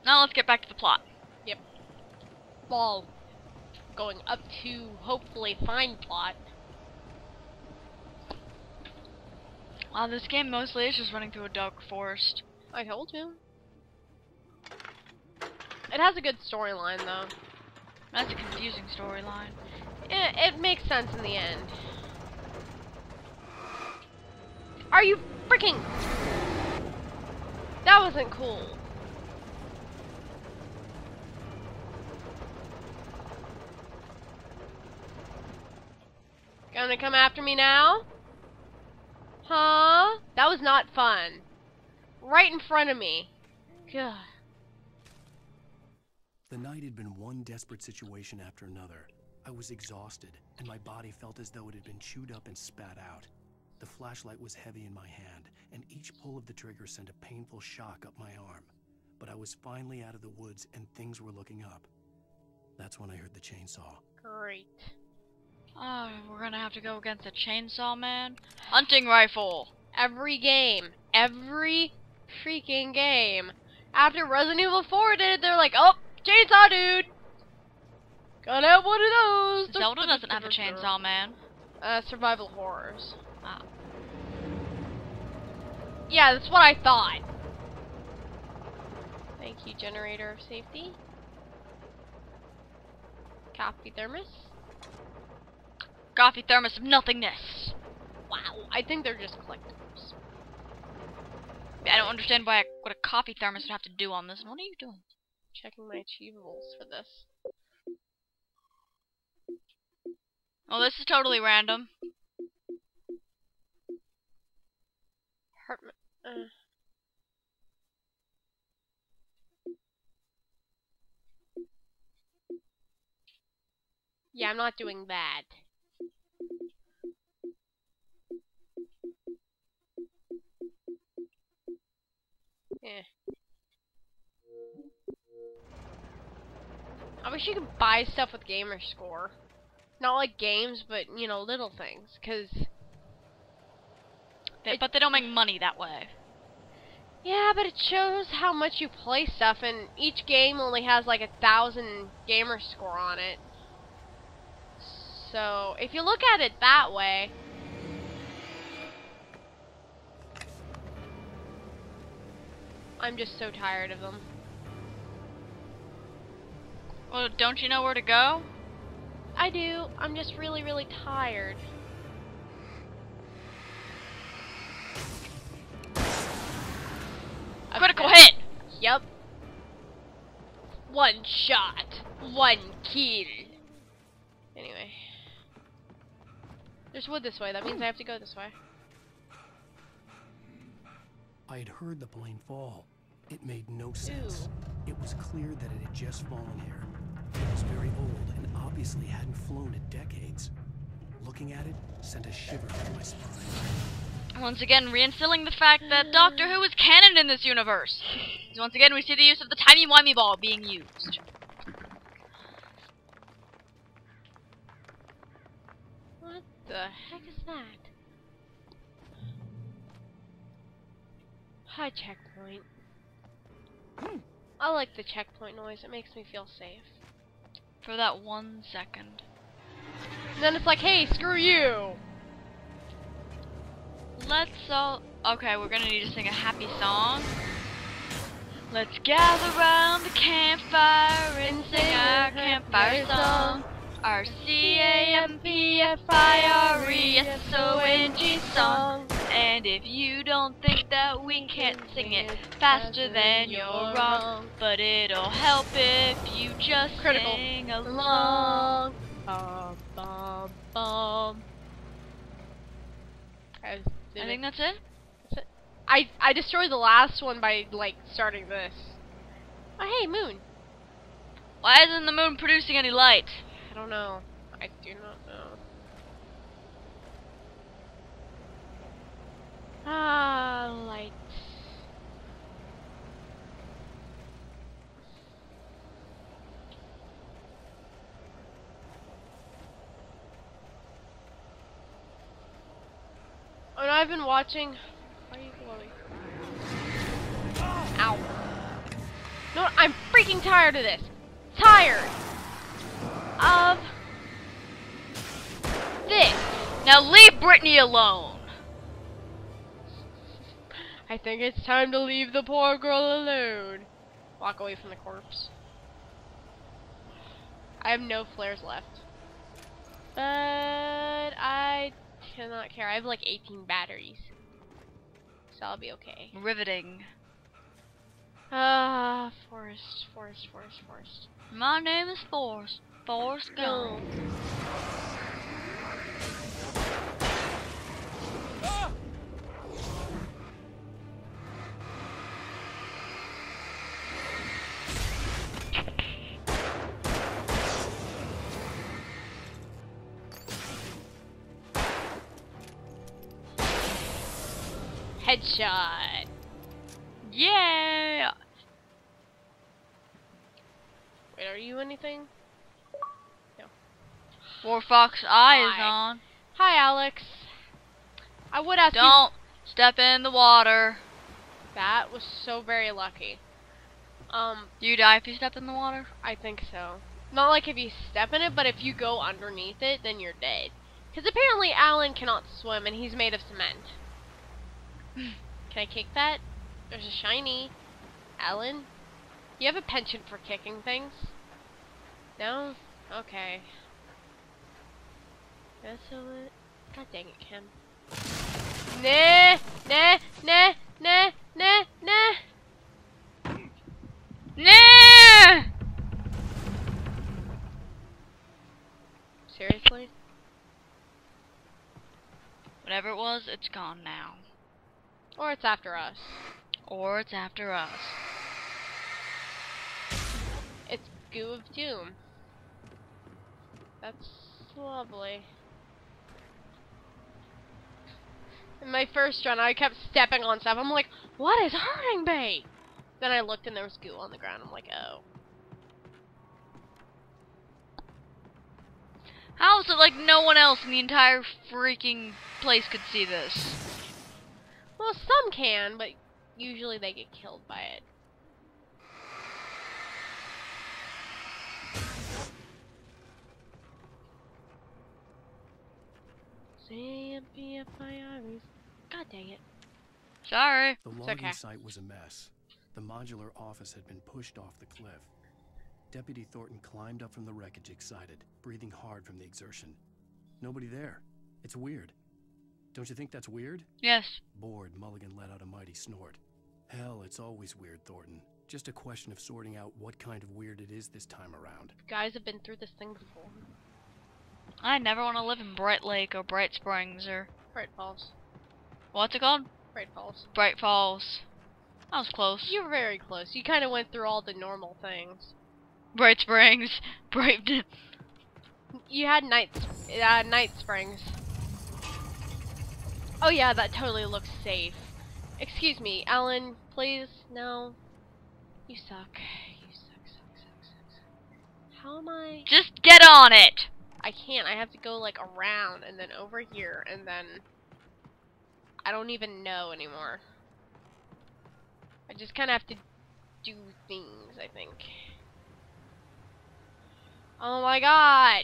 Now let's get back to the plot. Yep. Ball. Going up to hopefully find plot. Wow, this game mostly is just running through a dark forest. I told you. It has a good storyline though. That's a confusing storyline. It makes sense in the end. Are you freaking... That wasn't cool. Gonna come after me now? Huh? That was not fun. Right in front of me. God. The night had been one desperate situation after another. I was exhausted, and my body felt as though it had been chewed up and spat out. The flashlight was heavy in my hand, and each pull of the trigger sent a painful shock up my arm. But I was finally out of the woods, and things were looking up. That's when I heard the chainsaw. Great. Oh, we're gonna have to go against a chainsaw man? Hunting rifle! Every game. Every freaking game. After Resident Evil 4 did it, they're like, oh, chainsaw dude! Gotta have one of those! Zelda doesn't have a chainsaw man. Survival horrors. Ah. Yeah, that's what I thought. Thank you, generator of safety. Coffee thermos. Coffee thermos of nothingness. Wow, I think they're just collectibles. I don't understand what a coffee thermos would have to do on this. What are you doing? Checking my achievables for this. Oh, this is totally random. Yeah, I'm not doing that. Yeah. I wish you could buy stuff with gamer score. Not like games, but, you know, little things. Because... But they don't make money that way. Yeah, but it shows how much you play stuff, and each game only has like 1,000 gamer score on it. So, if you look at it that way... I'm just so tired of them. Well, don't you know where to go? I do. I'm just really, really tired. Critical hit! Yep. One shot. One kill. Anyway. There's wood this way. That means I have to go this way. I had heard the plane fall. It made no sense. It was clear that it had just fallen here. It was very old and obviously hadn't flown in decades. Looking at it sent a shiver through my spine. Once again, reinstilling the fact that Doctor Who is canon in this universe. Once again, we see the use of the timey-wimey ball being used. What the heck is that? Hi, checkpoint. I like the checkpoint noise. It makes me feel safe. For that 1 second. And then it's like, hey, screw you! Let's all... Okay, we're gonna need to sing a happy song. Let's gather round the campfire and sing our campfire song. R-C-A-M-P-F-I-R-E-S-O-N-G song. And if you don't think that we can't sing it faster, then you're wrong. But it'll help if you just sing along. Bum, bum, bum. I think that's it. I destroyed the last one by, like, starting this. Oh, hey, moon. Why isn't the moon producing any light? I don't know. I do not know. Ah, light. Oh, and I've been watching. Why are you glowing? Ow. No, I'm freaking tired of this. Tired of this. Now leave Brittany alone. I think it's time to leave the poor girl alone. Walk away from the corpse. I have no flares left. But I cannot care. I have like 18 batteries. So I'll be okay. Riveting. Forest. My name is Forrest. Forrest Gump. Headshot. Yeah. Wait, are you anything? No. War Fox Eye is Hi. on. Hi, Alex. I would ask you. Don't step in the water. That was so very lucky. Do you die if you step in the water? I think so. Not like if you step in it, but if you go underneath it, then you're dead. Because apparently Alan cannot swim, and he's made of cement. Can I kick that? There's a shiny. Alan? You have a penchant for kicking things? No? Okay. That's it. God dang it, Kim. Nah! Nah! Seriously? Whatever it was, it's gone now. Or it's after us. Or it's after us. It's Goo of Doom. That's lovely. In my first run, I kept stepping on stuff. I'm like, what is hurting me? Then I looked and there was goo on the ground. I'm like, oh. How is it like no one else in the entire freaking place could see this? Well, some can, but usually they get killed by it. CMPFIRs. God dang it. Sorry. The It's logging okay. site was a mess. The modular office had been pushed off the cliff. Deputy Thornton climbed up from the wreckage excited, breathing hard from the exertion. Nobody there. It's weird. Don't you think that's weird? Yes. Bored, Mulligan let out a mighty snort. Hell, it's always weird, Thornton. Just a question of sorting out what kind of weird it is this time around. Guys have been through this thing before. I never want to live in Bright Lake or Bright Springs or... Bright Falls. What's it called? Bright Falls. Bright Falls. That was close. You were very close. You kind of went through all the normal things. Bright Springs. Bright... You had Night Springs. Oh yeah, that totally looks safe. Excuse me, Alan, please, no. You suck. You suck. How am I? Just get on it! I can't. I have to go like around and then over here and then I don't even know anymore. I just kind of have to do things, I think. Oh my god!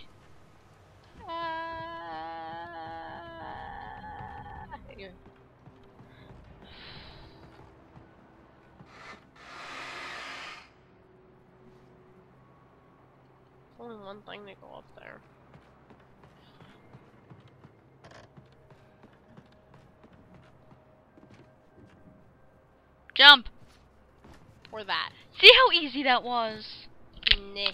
Anyway. Only one thing to go up there. Jump! Or that. See how easy that was? Nah.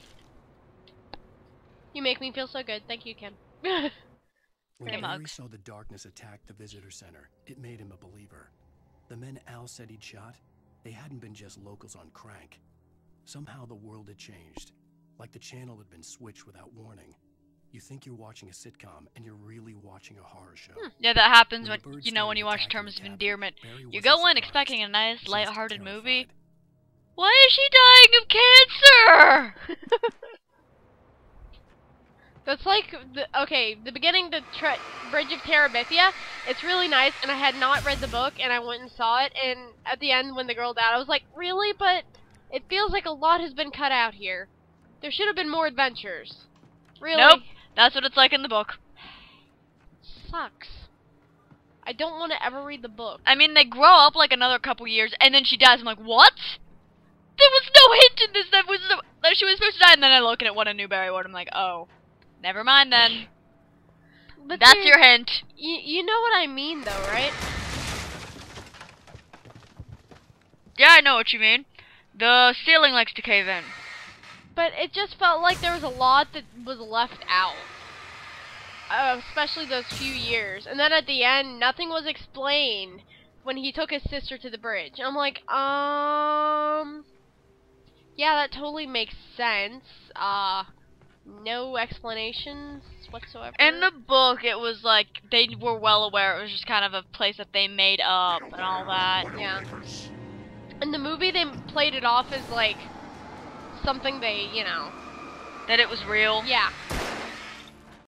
You make me feel so good. Thank you, Kim. When Hey, Barry Mugs. saw the darkness attack the visitor center, it made him a believer. The men Al said he'd shot, they hadn't been just locals on crank. Somehow the world had changed, like the channel had been switched without warning. You think you're watching a sitcom, and you're really watching a horror show. Yeah, that happens When when, the birds you know, when started you watch attacking Terms the of cabin, Endearment. Barry You wasn't go in surprised, expecting a nice, just light-hearted movie. terrified. Why is she dying of cancer? That's like, the beginning, the Bridge of Terabithia, it's really nice, and I had not read the book, and I went and saw it, and at the end, when the girl died, I was like, really? But It feels like a lot has been cut out here. There should have been more adventures. Really? Nope. That's what it's like in the book. Sucks. I don't want to ever read the book. I mean, they grow up like another couple years, and then she dies. I'm like, what? There was no hint in this that she was supposed to die. And then I look at what a Newberry Ward. I'm like, oh, never mind then. But That's your hint. You know what I mean, though, right? Yeah, I know what you mean. The ceiling likes to cave in. But it just felt like there was a lot that was left out. Especially those few years. And then at the end, nothing was explained when he took his sister to the bridge. I'm like, yeah, that totally makes sense. No explanations whatsoever. In the book, it was like, they were well aware it was just kind of a place that they made up and all that. Yeah. In the movie, they played it off as, like, something they, you know... That it was real. Yeah.